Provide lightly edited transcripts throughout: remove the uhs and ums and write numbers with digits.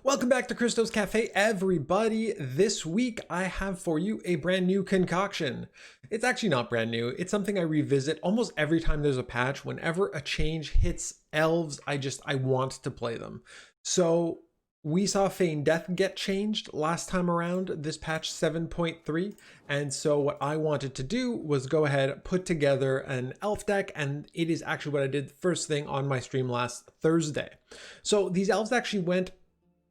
Welcome back to Christo's Cafe, everybody. This week I have for you a brand new concoction. It's actually not brand new. It's something I revisit almost every time there's a patch. Whenever a change hits Elves, I want to play them. So we saw Feign Death get changed last time around, this patch 7.3. And so what I wanted to do was go ahead, put together an elf deck, and it is actually what I did first thing on my stream last Thursday. So these elves actually went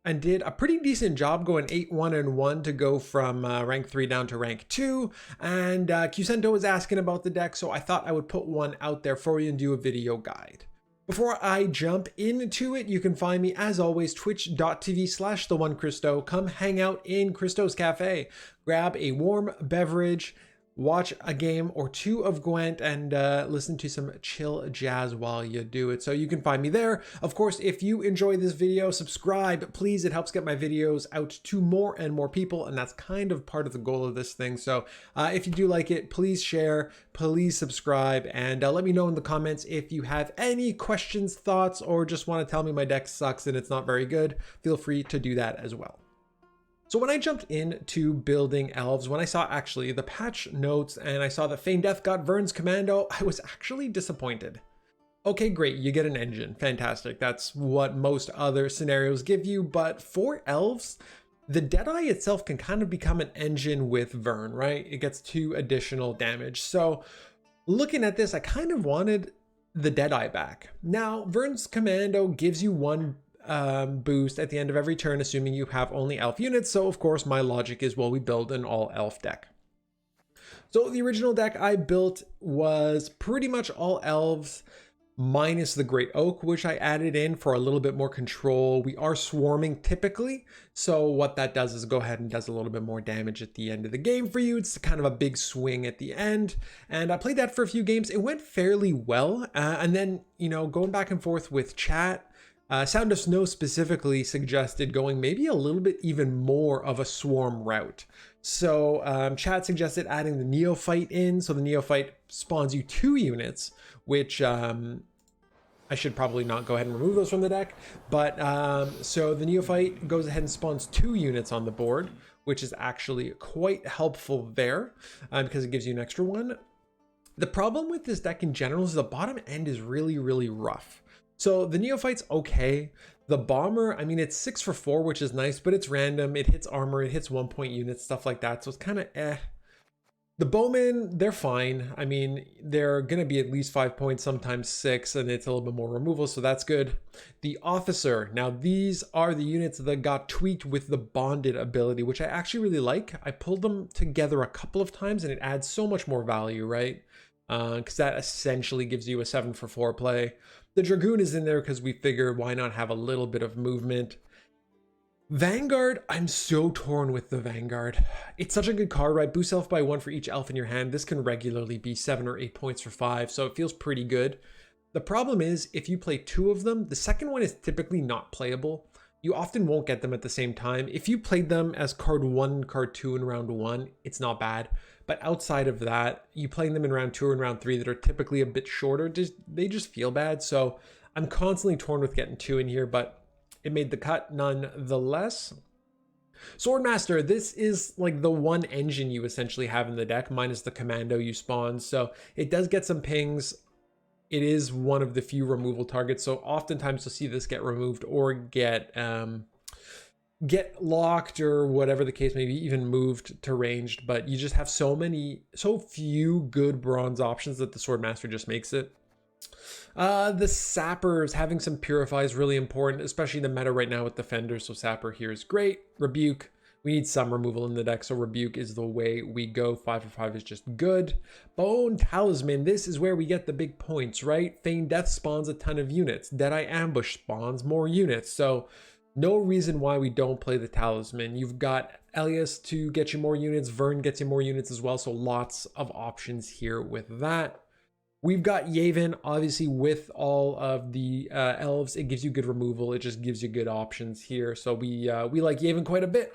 and did a pretty decent job going 8-1-1 to go from rank 3 down to rank 2. And Qsento was asking about the deck, so I thought I would put one out there for you and do a video guide. Before I jump into it, you can find me as always, twitch.tv/TheOneChristo. Come hang out in Christo's Cafe, grab a warm beverage, watch a game or two of Gwent, and listen to some chill jazz while you do it. So you can find me there. Of course, if you enjoy this video, subscribe, please. It helps get my videos out to more and more people, and that's kind of part of the goal of this thing. So if you do like it, please share, please subscribe, and let me know in the comments if you have any questions, thoughts, or just want to tell me my deck sucks and it's not very good. Feel free to do that as well. So when I jumped into building Elves, when I saw actually the patch notes and I saw that Feign Death got Vern's Commando, I was actually disappointed. Okay, great, you get an engine, fantastic. That's what most other scenarios give you, but for Elves, the Deadeye itself can kind of become an engine with Vern, right? It gets 2 additional damage. So looking at this, I kind of wanted the Deadeye back. Now, Vern's Commando gives you 1 boost at the end of every turn, assuming you have only elf units. So of course my logic is, well, we build an all elf deck. So the original deck I built was pretty much all elves minus the Great Oak, which I added in for a little bit more control. We are swarming typically, so what that does is go ahead and does a little bit more damage at the end of the game for you. It's kind of a big swing at the end, and I played that for a few games. It went fairly well, and then, you know, going back and forth with chat, Sound of Snow specifically suggested going maybe a little bit even more of a swarm route. So chat suggested adding the Neophyte in. So the Neophyte spawns you 2 units, which I should probably not go ahead and remove those from the deck. But so the Neophyte goes ahead and spawns 2 units on the board, which is actually quite helpful there because it gives you an extra one. The problem with this deck in general is the bottom end is really, really rough. So the Neophyte's okay. The Bomber, I mean, it's 6 for 4, which is nice, but it's random. It hits armor, it hits 1-point units, stuff like that. So it's kind of eh. The Bowmen, they're fine. I mean, they're going to be at least 5 points, sometimes 6, and it's a little bit more removal, so that's good. The Officer, now these are the units that got tweaked with the bonded ability, which I actually really like. I pulled them together a couple of times, and it adds so much more value, right? Because that essentially gives you a 7 for 4 play. The Dragoon is in there because we figure why not have a little bit of movement. Vanguard, I'm so torn with the Vanguard. It's such a good card, right? Boost elf by 1 for each elf in your hand. This can regularly be 7 or 8 points for 5, so it feels pretty good. The problem is, if you play 2 of them, the second one is typically not playable. You often won't get them at the same time. If you played them as card 1, card 2 in round 1, it's not bad. But outside of that, you playing them in round 2 or in round 3 that are typically a bit shorter, they just feel bad. So I'm constantly torn with getting 2 in here, but it made the cut nonetheless. Swordmaster, this is like the one engine you essentially have in the deck, minus the commando you spawn. So it does get some pings. It is one of the few removal targets. So oftentimes you'll see this get removed or get locked or whatever the case may be, even moved to ranged. But you just have so few good bronze options that the Swordmaster just makes it. The Sappers, having some Purify is really important, especially the meta right now with Defender. So Sapper here is great. Rebuke, we need some removal in the deck, so Rebuke is the way we go. 5 for 5 is just good. Bone Talisman, this is where we get the big points, right? Feign Death spawns a ton of units. Deadeye Ambush spawns more units. So no reason why we don't play the Talisman. You've got Elias to get you more units. Vern gets you more units as well. So lots of options here with that. We've got Yavin, obviously with all of the elves, it gives you good removal. It just gives you good options here. So we like Yavin quite a bit.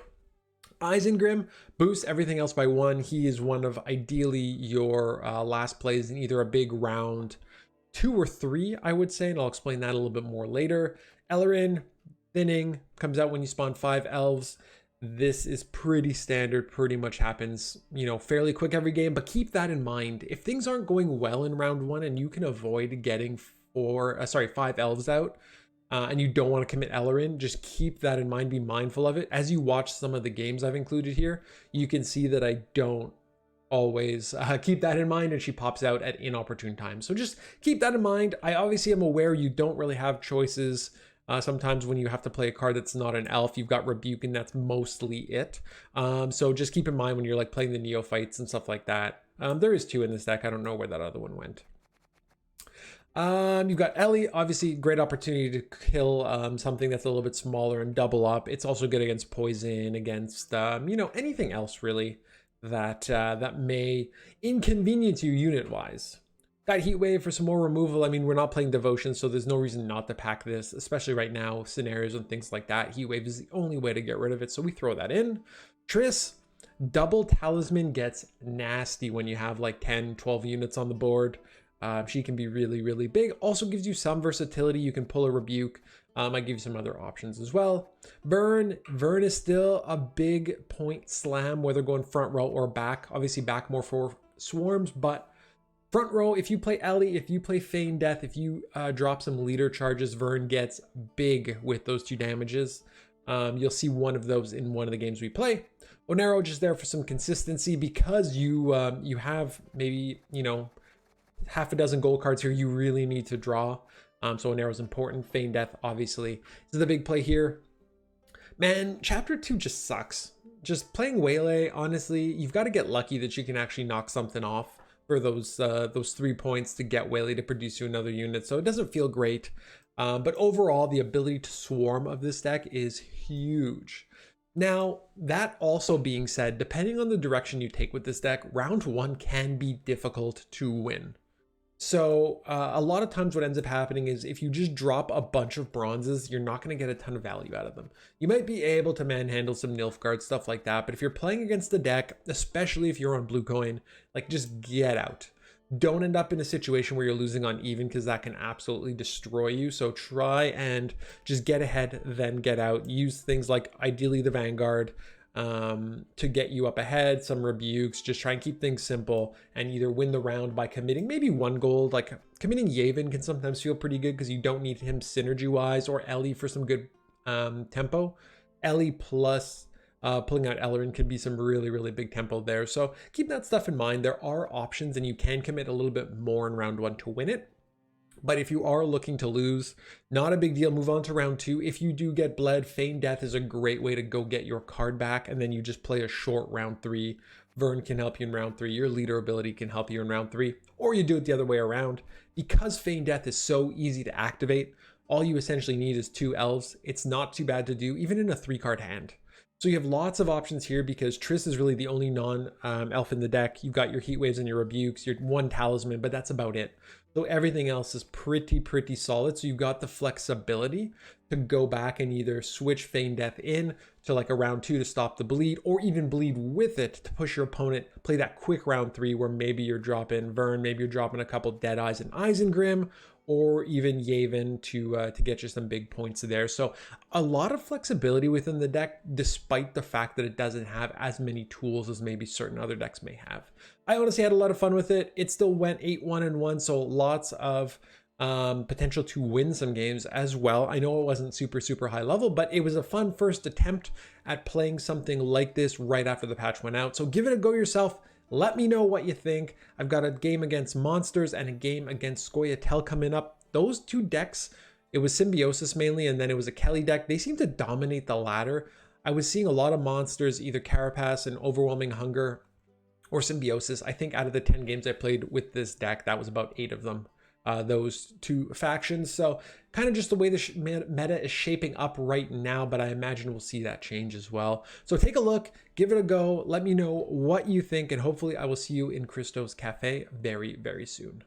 Isengrim boosts everything else by 1. He is one of ideally your last plays in either a big round 2 or 3, I would say, and I'll explain that a little bit more later. Ellerin, Thinning comes out when you spawn 5 elves. This is pretty standard, pretty much happens, you know, fairly quick every game, but keep that in mind. If things aren't going well in round 1 and you can avoid getting 5 elves out, and you don't want to commit Ellerin, just keep that in mind, be mindful of it. As you watch some of the games I've included here, you can see that I don't always keep that in mind, and she pops out at inopportune times. So just keep that in mind. I obviously am aware you don't really have choices. Sometimes when you have to play a card that's not an elf, you've got Rebuke, and that's mostly it. So just keep in mind when you're like playing the neophytes and stuff like that. There is 2 in this deck. I don't know where that other one went. You've got Ellie, obviously great opportunity to kill something that's a little bit smaller and double up. It's also good against poison, against you know, anything else really that that may inconvenience you unit wise. Got Heat Wave for some more removal. I mean, we're not playing Devotion, so there's no reason not to pack this, especially right now, scenarios and things like that. Heat Wave is the only way to get rid of it, so we throw that in. Triss, double Talisman gets nasty when you have like 10, 12 units on the board. She can be really, really big. Also gives you some versatility. You can pull a Rebuke. I give you some other options as well. Vern is still a big point slam, whether going front row or back. Obviously back more for swarms, but front row, if you play Ellie, if you play Feign Death, if you drop some leader charges, Vern gets big with those 2 damages. You'll see one of those in one of the games we play. Onero just there for some consistency because you have maybe, you know, half a dozen gold cards here you really need to draw. So Onero is important. Feign Death, obviously, is the big play here. Man, chapter 2 just sucks. Just playing Waylay, honestly, you've got to get lucky that you can actually knock something off for those 3 points to get Waylay to produce you another unit. So it doesn't feel great. But overall, the ability to swarm of this deck is huge. Now, that also being said, depending on the direction you take with this deck, round 1 can be difficult to win. So a lot of times what ends up happening is if you just drop a bunch of bronzes, you're not going to get a ton of value out of them. You might be able to manhandle some Nilfgaard, stuff like that, but if you're playing against the deck, especially if you're on blue coin, like just get out. Don't end up in a situation where you're losing on even, because that can absolutely destroy you. So try and just get ahead, then get out. Use things like ideally the Vanguard, to get you up ahead, some rebukes. Just try and keep things simple and either win the round by committing maybe 1 gold. Like committing Yavin can sometimes feel pretty good because you don't need him synergy wise, or Ellie for some good tempo. Ellie plus pulling out Ellerin could be some really, really big tempo there. So keep that stuff in mind. There are options and you can commit a little bit more in round 1 to win it. But if you are looking to lose, not a big deal. Move on to round 2. If you do get bled, Feign Death is a great way to go get your card back, and then you just play a short round 3. Vern can help you in round 3. Your leader ability can help you in round 3, or you do it the other way around. Because Feign Death is so easy to activate, all you essentially need is 2 elves. It's not too bad to do, even in a 3-card hand. So you have lots of options here because Triss is really the only non-elf in the deck. You've got your Heat Waves and your Rebukes, your 1 Talisman, but that's about it. So everything else is pretty solid. So you've got the flexibility to go back and either switch Feign Death in to like a round 2 to stop the bleed, or even bleed with it to push your opponent, play that quick round 3 where maybe you're dropping Vern, maybe you're dropping a couple Deadeyes and Isengrim, or even Yavin to get you some big points there. So a lot of flexibility within the deck, despite the fact that it doesn't have as many tools as maybe certain other decks may have. I honestly had a lot of fun with it. It still went 8-1-1, so lots of potential to win some games as well. I know it wasn't super high level, but it was a fun first attempt at playing something like this right after the patch went out. So give it a go yourself. Let me know what you think. I've got a game against Monsters and a game against Scoia'tael coming up. Those 2 decks, it was Symbiosis mainly, and then it was a Kelly deck. They seem to dominate the latter. I was seeing a lot of Monsters, either Carapace and Overwhelming Hunger, or Symbiosis. I think out of the 10 games I played with this deck, that was about 8 of them. Those 2 factions. So kind of just the way the meta is shaping up right now, but I imagine we'll see that change as well. So take a look, give it a go, let me know what you think, and hopefully I will see you in Christo's Cafe very soon.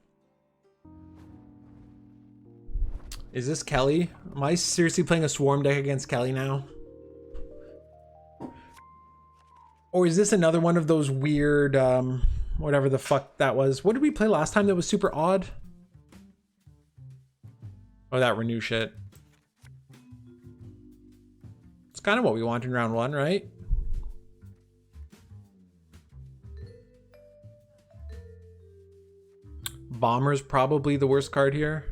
Is this Kelly? Am I seriously playing a swarm deck against Kelly now? Or is this another one of those weird, whatever the fuck that was? What did we play last time that was super odd? Oh, that renew shit. It's kind of what we want in round 1, right? Bomber's probably the worst card here.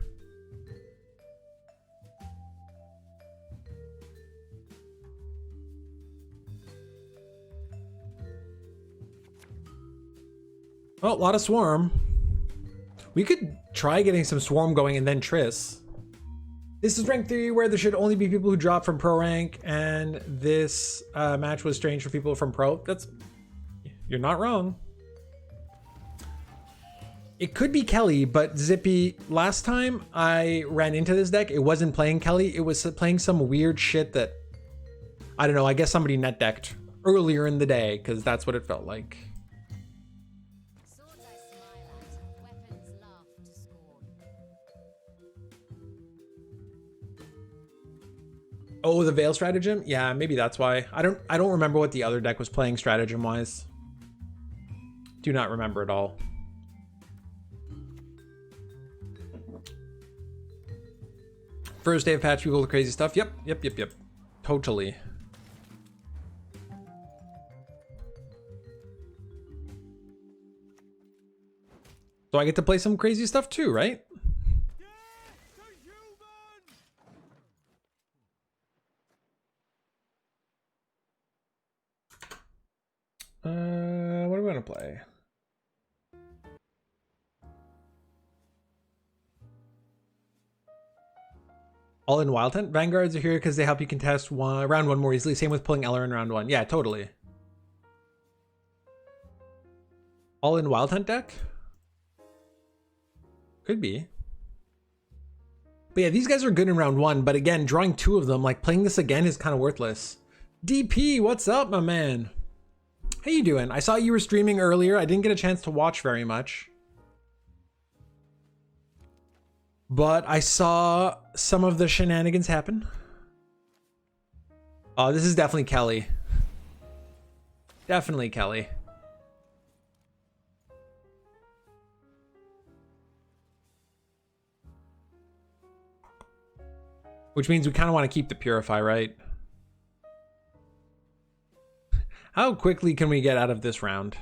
Oh, a lot of Swarm. We could try getting some Swarm going and then Triss. This is rank 3 where there should only be people who drop from pro rank, and this match was strange for people from pro. You're not wrong. It could be Kelly, but Zippy, last time I ran into this deck, it wasn't playing Kelly. It was playing some weird shit that, I don't know, I guess somebody net decked earlier in the day, because that's what it felt like. Oh, the Veil stratagem? Yeah, maybe that's why. I don't remember what the other deck was playing stratagem wise. Do not remember at all. First day of patch, people with crazy stuff. Yep. Totally. So I get to play some crazy stuff too, right? What do we want to play? All in Wild Hunt? Vanguards are here because they help you contest round 1 more easily. Same with pulling Eller in round 1. Yeah, totally. All in Wild Hunt deck? Could be. But yeah, these guys are good in round 1, but again, drawing 2 of them, like playing this again is kind of worthless. DP, what's up, my man? How you doing? I saw you were streaming earlier. I didn't get a chance to watch very much, but I saw some of the shenanigans happen. Oh, this is definitely Kelly. Definitely Kelly. Which means we kind of want to keep the Purify, right? How quickly can we get out of this round?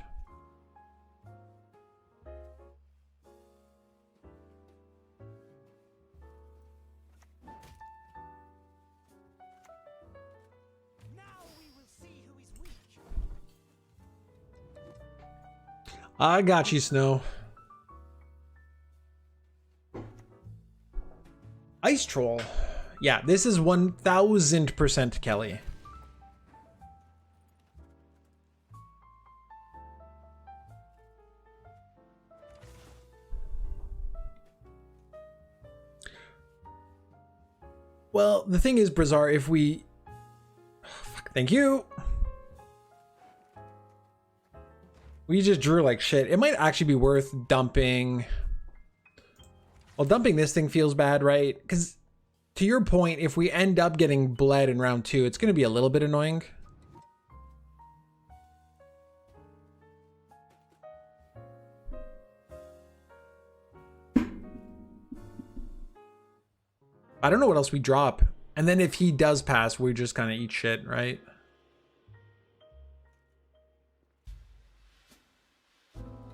I got you, Snow. Ice Troll. Yeah, this is 1000% Kelly. Well, the thing is, Brazar, if we... Oh, fuck, thank you. We just drew like shit. It might actually be worth dumping. Well, dumping this thing feels bad, right? Because to your point, if we end up getting bled in round 2, it's going to be a little bit annoying. I don't know what else we drop. And then if he does pass, we just kind of eat shit, right?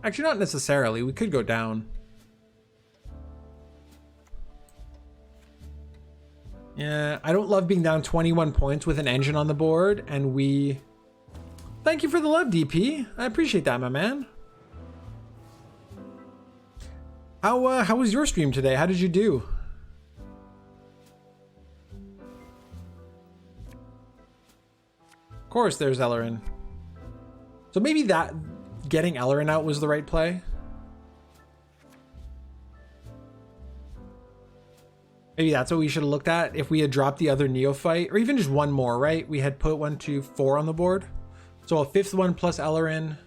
Actually, not necessarily. We could go down. Yeah, I don't love being down 21 points with an engine on the board, and we... Thank you for the love, DP. I appreciate that, my man. How was your stream today? How did you do? Of course, there's Ellerin. So maybe that getting Ellerin out was the right play. Maybe that's what we should have looked at if we had dropped the other Neophyte, or even just one more, right? We had put 1, 2, 4 on the board. So a 5th one plus Ellerin.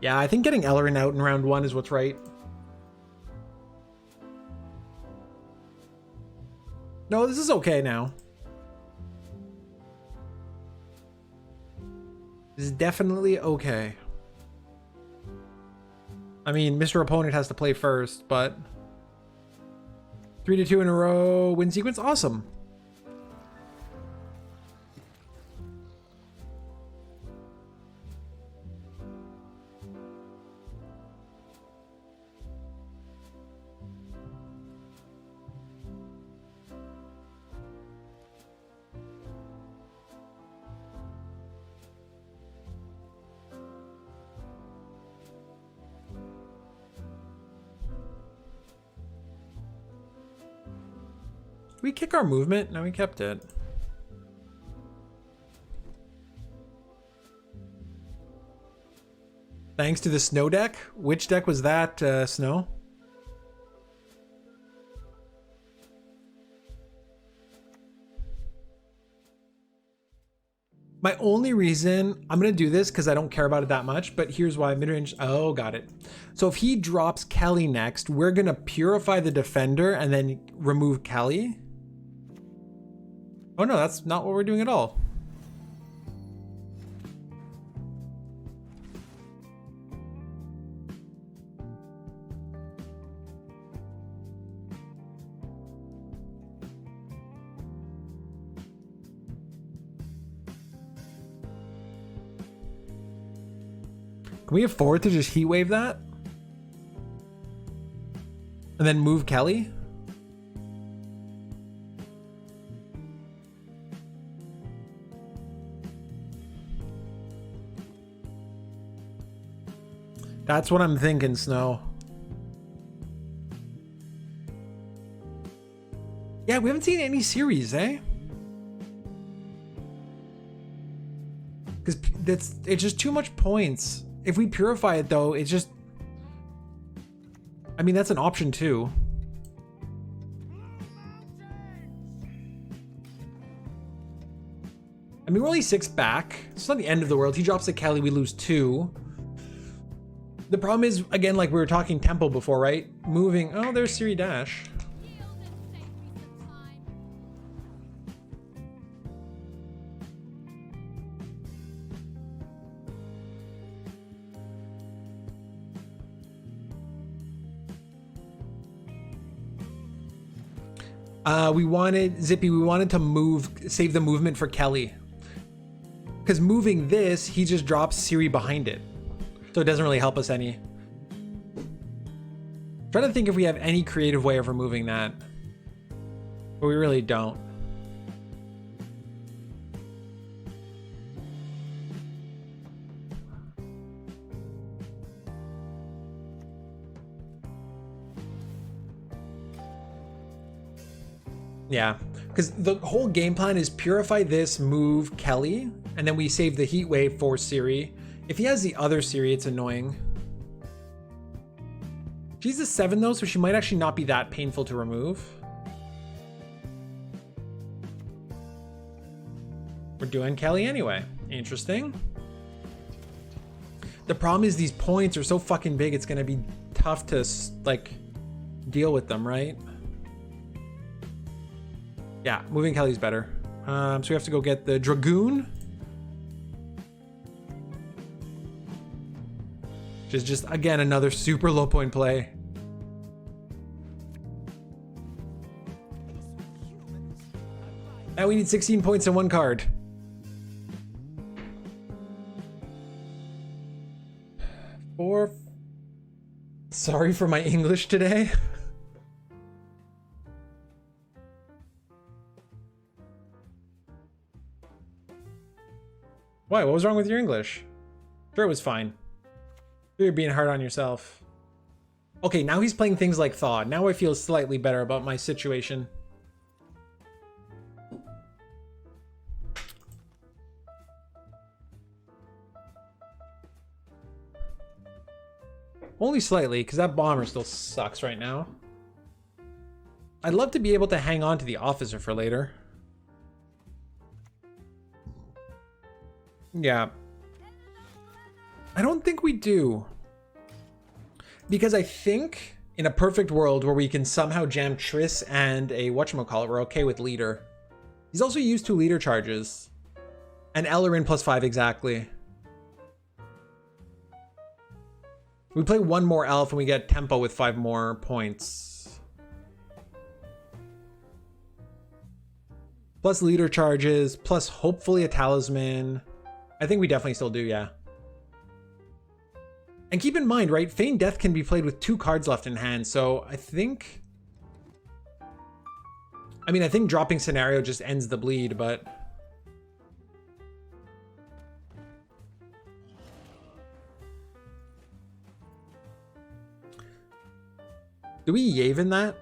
Yeah, I think getting Ellerin out in round 1 is what's right. No, this is okay now. This is definitely okay. I mean, Mr. Opponent has to play first, but 3-2 in a row win sequence, awesome. we kick our movement? No, we kept it. Thanks to the snow deck. Which deck was that, Snow? My only reason I'm going to do this because I don't care about it that much, but here's why. Mid-range. Oh, got it. So if he drops Kelly next, we're going to purify the defender and then remove Kelly. Oh no, that's not what we're doing at all. Can we afford to just heat wave that? And then move Kelly? That's what I'm thinking, Snow. Yeah, we haven't seen any series, eh? Because it's just too much points. If we purify it though, it's just, I mean, that's an option too. I mean, we're only 6 back. It's not the end of the world. He drops the Kelly, we lose 2. The problem is, again, like we were talking tempo before, right? Moving, oh, there's Siri Dash. We wanted, Zippy, we wanted to move, save the movement for Kelly. Because moving this, he just drops Siri behind it. So it doesn't really help us any. Trying to think if we have any creative way of removing that. But we really don't. Yeah, because the whole game plan is purify this, move Kelly, and then we save the heat wave for Siri. If he has the other Siri, it's annoying. She's a 7 though, so she might actually not be that painful to remove. We're doing Kelly anyway. Interesting. The problem is these points are so fucking big, it's gonna be tough to like deal with them, right? Yeah, moving Kelly's better. So we have to go get the Dragoon. Which is just, again, another super low point play. Now we need 16 points in 1 card. Sorry for my English today. Why? What was wrong with your English? Sure, it was fine. You're being hard on yourself. Okay, now he's playing things like Thaw. Now I feel slightly better about my situation. Only slightly, because that bomber still sucks right now. I'd love to be able to hang on to the officer for later. Yeah. I don't think we do. Because I think in a perfect world where we can somehow jam Triss and a whatchamacallit, we're okay with leader. He's also used 2 leader charges. And Ellerin +5 exactly. We play 1 more elf and we get tempo with 5 more points. Plus leader charges, plus hopefully a talisman. I think we definitely still do, yeah. And keep in mind, right, Feign Death can be played with 2 cards left in hand, so I think... I mean, I think dropping Scenario just ends the bleed, but... Do we Yaven that?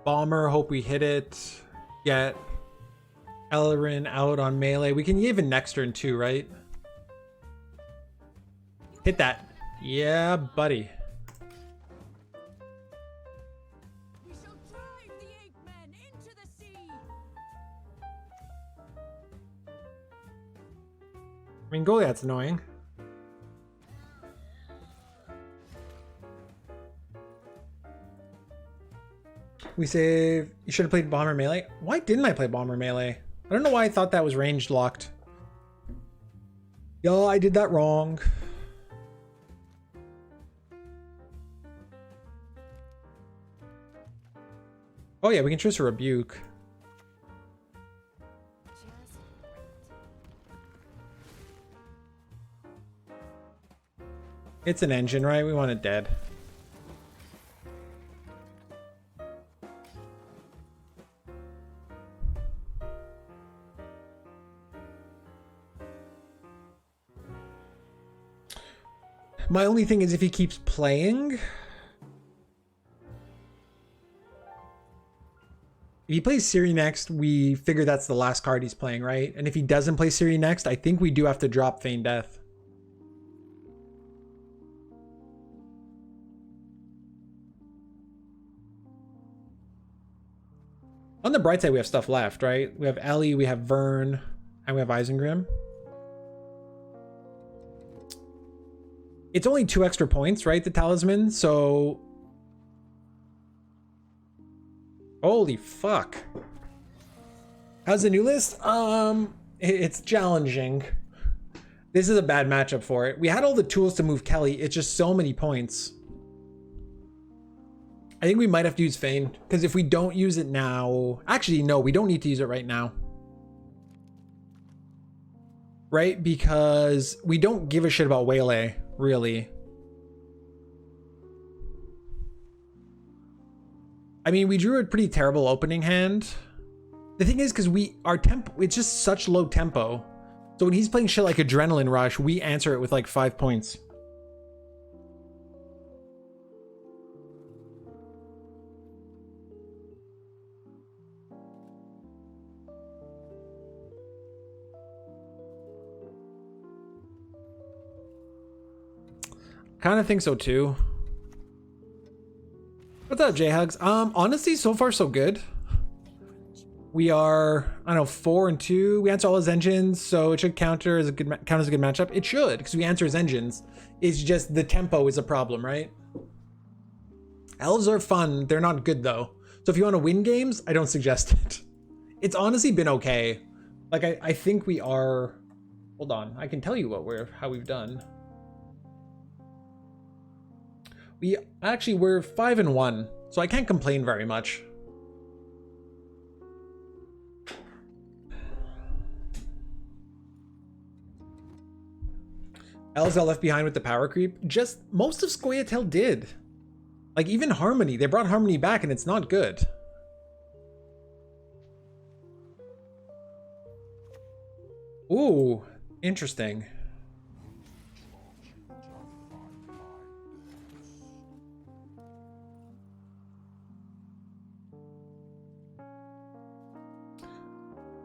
Bomber, hope we hit it. Get Ellerin out on melee. We can even next turn too, right? Hit that. Yeah, buddy. We shall drive the ape men into the sea. I mean, Goliath's annoying. We save. You should have played Bomber Melee. Why didn't I play Bomber Melee? I don't know why I thought that was ranged locked. Yo, I did that wrong. Oh yeah, we can choose a Rebuke. It's an engine, right? We want it dead. My only thing is if he keeps playing. If he plays Siri next, we figure that's the last card he's playing, right? And if he doesn't play Siri next, I think we do have to drop Feign Death. On the bright side, we have stuff left, right? We have Ellie, we have Vern, and we have Isengrim. It's only 2 extra points, right? The talisman, so... Holy fuck. How's the new list? It's challenging. This is a bad matchup for it. We had all the tools to move Kelly. It's just so many points. I think we might have to use Feign, because if we don't use it now... Actually, no, we don't need to use it right now. Right? Because we don't give a shit about Waylay, really. I mean, we drew a pretty terrible opening hand. The thing is, because our tempo, it's just such low tempo. So when he's playing shit like Adrenaline Rush, we answer it with like 5 points. Kind of think so too. What's up, J-Hugs? Honestly, so far so good. We are, I don't know, 4 and 2. We answer all his engines, so it should count as a good matchup. It should, because we answer his engines. It's just the tempo is a problem, right? Elves are fun. They're not good though. So if you want to win games, I don't suggest it. It's honestly been okay. Like I think we are. Hold on, I can tell you how we've done. We're 5 and 1, so I can't complain very much. Elves got left behind with the power creep. Just most of Scoia'tael did. Like even Harmony, they brought Harmony back and it's not good. Ooh, interesting.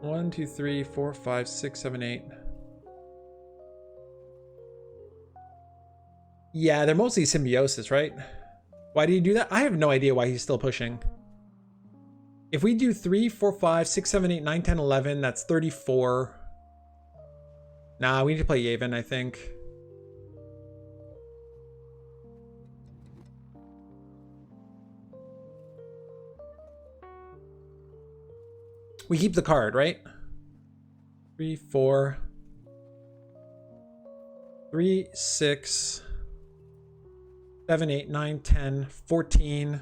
One, two, three, four, five, six, seven, 8. Yeah, they're mostly Symbiosis, right? Why do you do that? I have no idea why he's still pushing. If we do 3, 4, 5, 6, 7, 8, 9, 10, 11, that's 34. Nah, we need to play Yavin, I think. We keep the card, right? 3, 4, 3, 6, 7, 8, 9, 10, 14.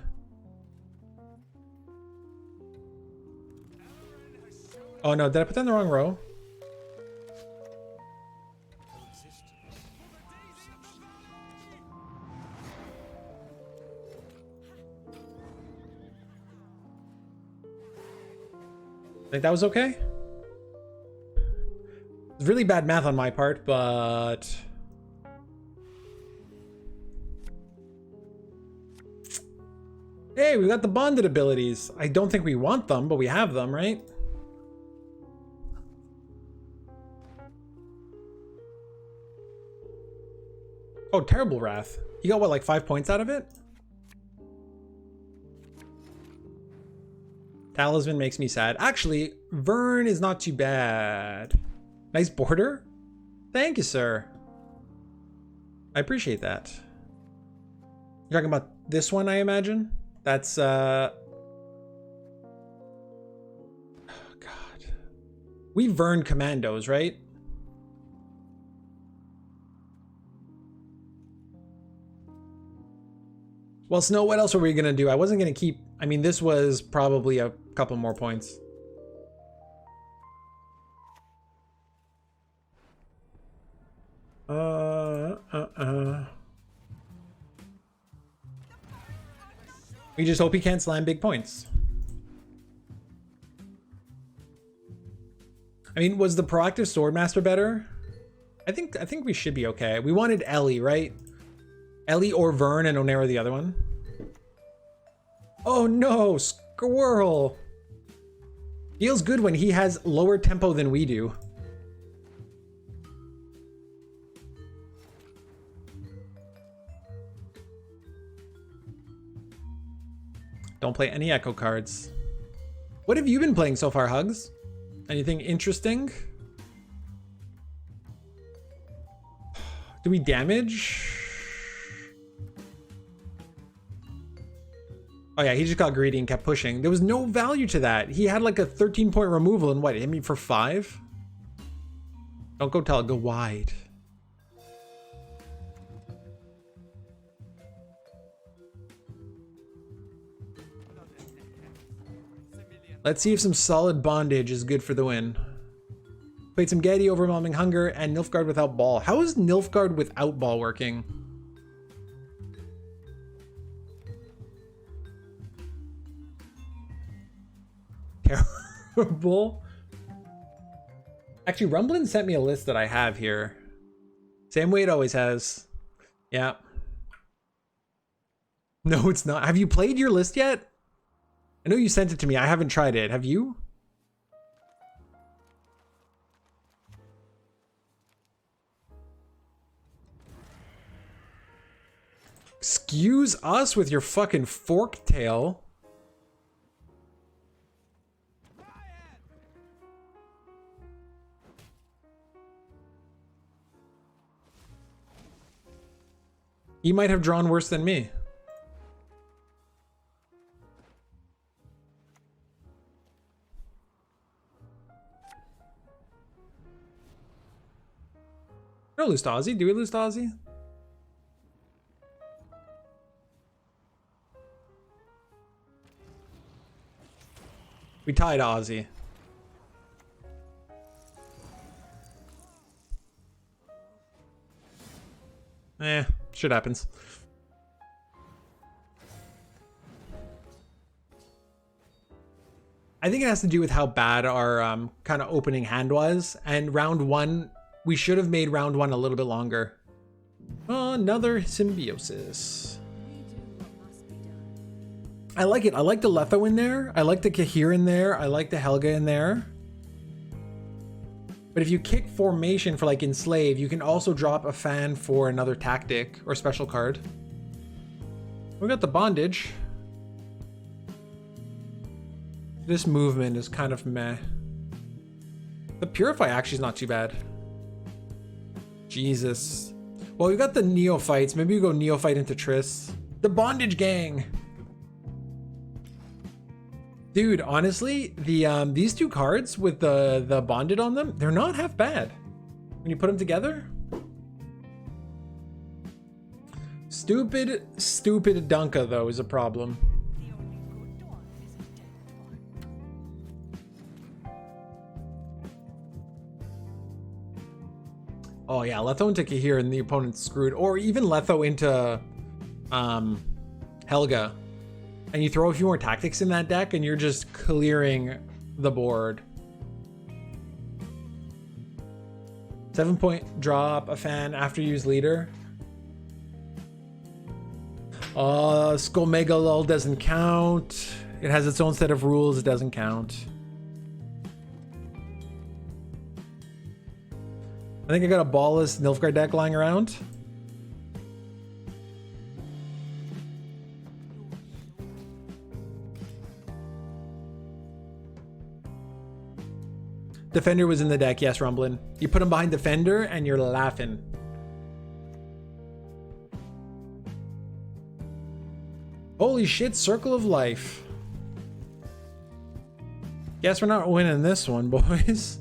Oh no, did I put that in the wrong row? Think that was okay? It's really bad math on my part, but... Hey, we got the bonded abilities. I don't think we want them, but we have them, right? Oh, Terrible Wrath. You got what, like 5 points out of it? Talisman makes me sad. Actually, Vern is not too bad. Nice border. Thank you, sir. I appreciate that. You're talking about this one, I imagine? That's, oh, God. We Vern commandos, right? Well, Snow, what else were we gonna do? I wasn't gonna keep... I mean, this was probably a couple more points. We just hope he can't slam big points. I mean, was the proactive Swordmaster better? I think we should be okay. We wanted Ellie, right? Ellie or Vern, and Onera the other one. Oh no, Squirrel. Feels good when he has lower tempo than we do. Don't play any echo cards. What have you been playing so far, Hugs? Anything interesting? Do we damage? Oh yeah, he just got greedy and kept pushing. There was no value to that. He had like a 13-point removal and what, hit me for 5? Don't go tell, go wide. Let's see if some solid bondage is good for the win. Played some Getty, Overwhelming Hunger, and Nilfgaard without ball. How is Nilfgaard without ball working? Terrible. Actually, Rumblin sent me a list that I have here. Same way it always has. Yeah. No, it's not. Have you played your list yet? I know you sent it to me. I haven't tried it. Have you? Excuse us with your fucking fork tail. You might have drawn worse than me. We don't lose to Ozzy. Do we lose to Ozzy? We tied Ozzy. Shit happens. I think it has to do with how bad our kind of opening hand was. And round one, we should have made round one a little bit longer. Oh, another Symbiosis. I like it. I like the Letho in there. I like the Kahir in there. I like the Helga in there. But if you kick formation for like Enslave, you can also drop a fan for another tactic or special card. We got the Bondage. This movement is kind of meh. The Purify actually is not too bad. Jesus. Well, we got the Neophytes. Maybe we go Neophyte into Triss. The Bondage Gang. Dude, honestly, these two cards with the bonded on them, they're not half bad when you put them together. Stupid Dunka though is a problem. Oh yeah, Letho into Kahir and the opponent's screwed, or even Letho into Helga. And you throw a few more tactics in that deck and you're just clearing the board. 7-point drop, a fan after use leader. Skullmegalol doesn't count. It has its own set of rules. It doesn't count. I think I got a ballless Nilfgaard deck lying around. Defender was in the deck, yes, Rumblin. You put him behind Defender and you're laughing. Holy shit, Circle of Life. Guess we're not winning this one, boys.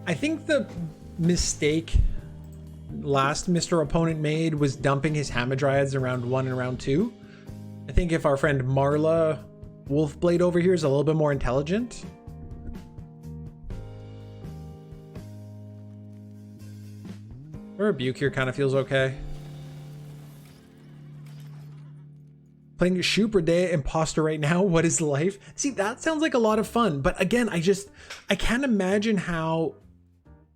I think the mistake last Mr. Opponent made was dumping his Hamadryads in round 1 and round 2. I think if our friend Marla Wolfblade over here is a little bit more intelligent. Rebuke here kind of feels okay. Playing Day Imposter right now. What is life? See, that sounds like a lot of fun. But again, I can't imagine how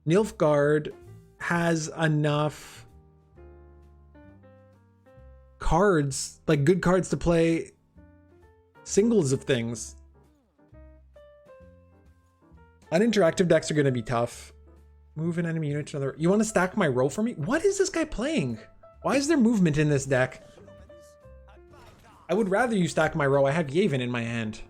Nilfgaard has enough cards, like good cards to play singles of things. Uninteractive decks are going to be tough. Move an enemy unit to another. You want to stack my row for me? What is this guy playing? Why is there movement in this deck? I would rather you stack my row. I have Yavin in my hand.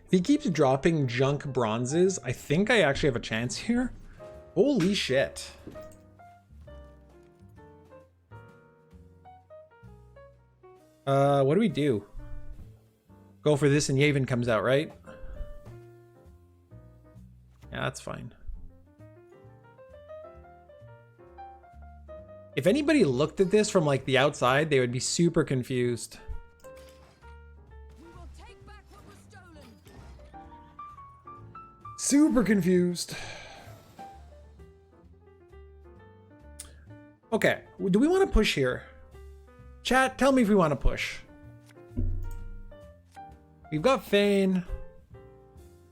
If he keeps dropping junk bronzes, I think I actually have a chance here. Holy shit. What do we do? Go for this and Yavin comes out, right? Yeah, that's fine. If anybody looked at this from like the outside, they would be super confused. Super confused. Okay, do we want to push here? Chat, tell me if we want to push. We've got Fane.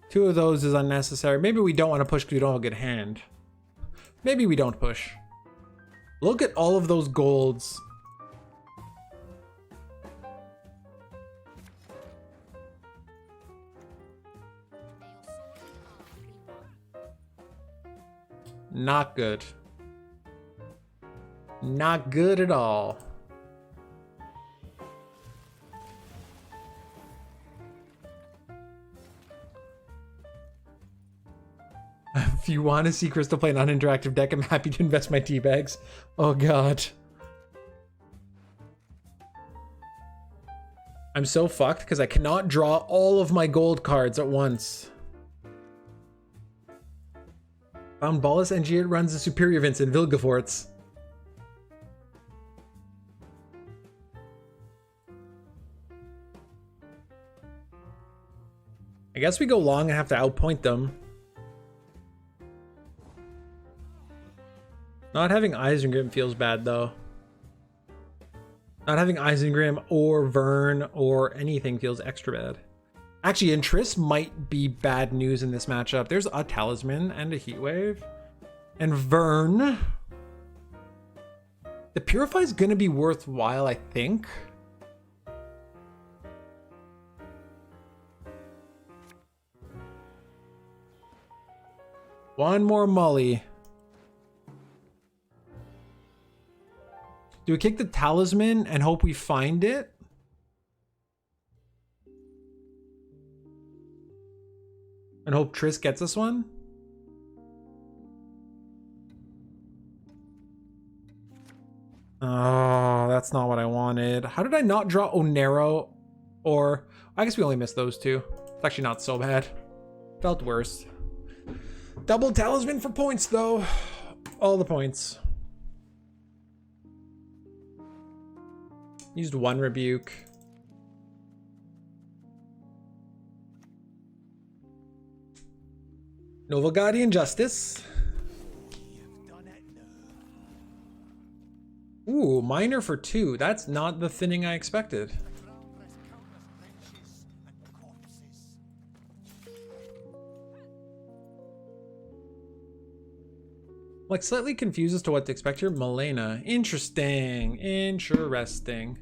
2 of those is unnecessary. Maybe we don't want to push because we don't have a good hand. Maybe we don't push. Look at all of those golds. Not good. Not good at all. If you want to see Crystal play an uninteractive deck, I'm happy to invest my tea bags. Oh god. I'm so fucked because I cannot draw all of my gold cards at once. Found Ballas NG runs the superior events in Vilgefortz. I guess we go long and have to outpoint them. Not having Isengrim feels bad though. Not having Isengrim or Vern or anything feels extra bad. Actually, Triss might be bad news in this matchup. There's a Talisman and a Heatwave. And Vern. The Purify is going to be worthwhile, I think. One more Mully. Do we kick the Talisman and hope we find it? And hope Triss gets us one? Oh, that's not what I wanted. How did I not draw Onero? Or, I guess we only missed those 2. It's actually not so bad. Felt worse. Double Talisman for points though. All the points. Used one rebuke. Noble Guardian Justice. Ooh, minor for 2. That's not the thinning I expected. Like, slightly confused as to what to expect here. Milena. Interesting. Interesting.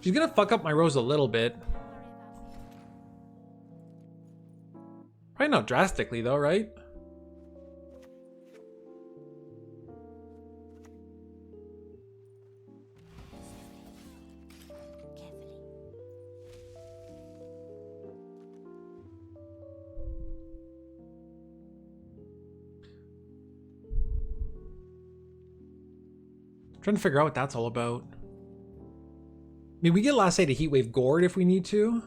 She's gonna fuck up my rows a little bit. Probably not drastically though, right? Trying to figure out what that's all about. I mean, we get last night a Heatwave Gourd if we need to.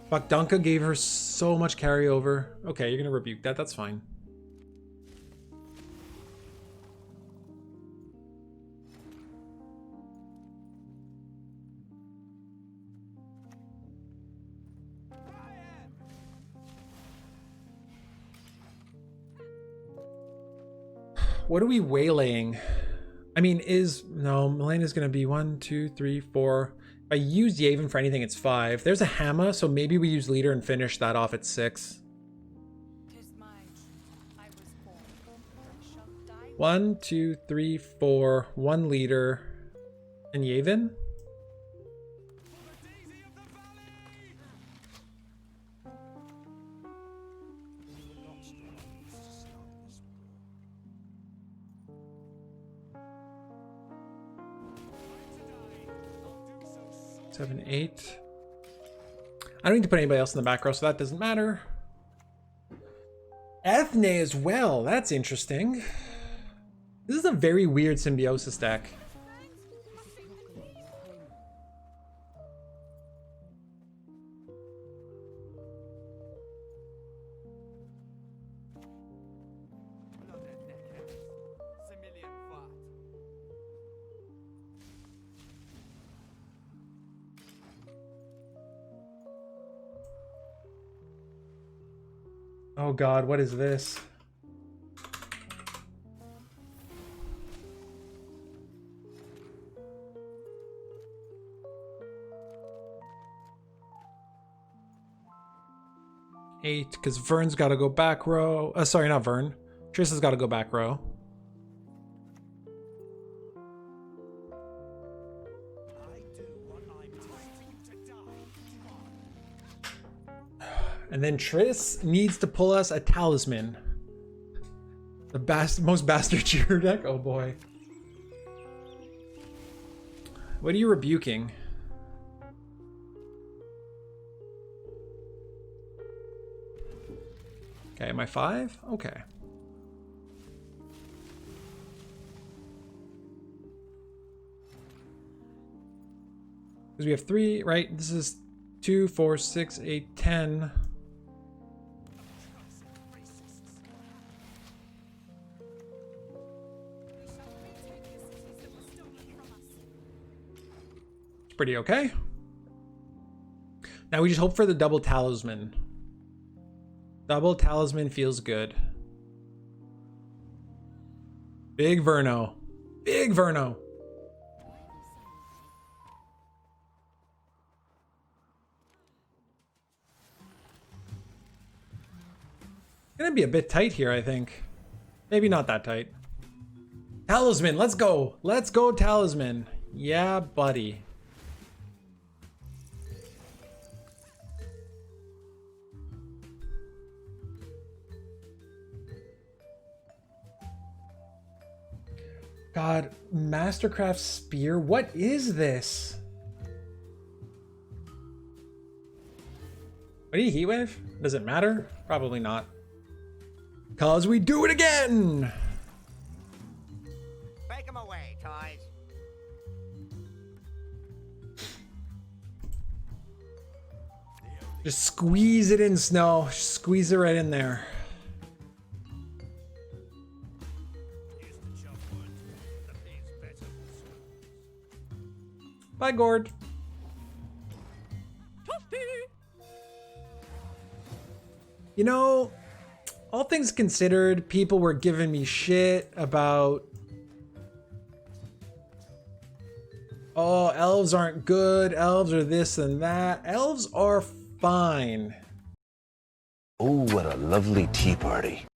Fuck, Dunka gave her so much carryover. Okay, you're gonna rebuke that. That's fine. What are we waylaying? I mean, no, Milena's gonna be 1, 2, 3, 4. If I use Yavin for anything, it's 5. There's a Hammer, so maybe we use leader and finish that off at 6. 1, 2, 3, 4. 1 leader and Yavin. Seven, 8. I don't need to put anybody else in the back row, so that doesn't matter. Ethne as well. That's interesting. This is a very weird Symbiosis deck. Oh god, what is this? Eight, because Vern's got to go back row. Sorry, not Vern. Trista's got to go back row. And then Triss needs to pull us a talisman. The most bastard cheer deck? Oh boy. What are you rebuking? Okay, am I 5? Okay. Because we have 3, right? This is 2, 4, 6, 8, 10. Pretty okay. Now we just hope for the double talisman. Double talisman feels good. Big Verno. Big Verno. Gonna be a bit tight here, I think. Maybe not that tight. Talisman, let's go. Let's go, talisman. Yeah, buddy. God, Mastercraft Spear? What is this? What do you Heatwave? Does it matter? Probably not. Cause we do it again! Take them away, toys. Just squeeze it in, Snow. Just squeeze it right in there. Bye, Gord. You know, all things considered, people were giving me shit about, oh, elves aren't good, elves are this and that. Elves are fine. Oh, what a lovely tea party.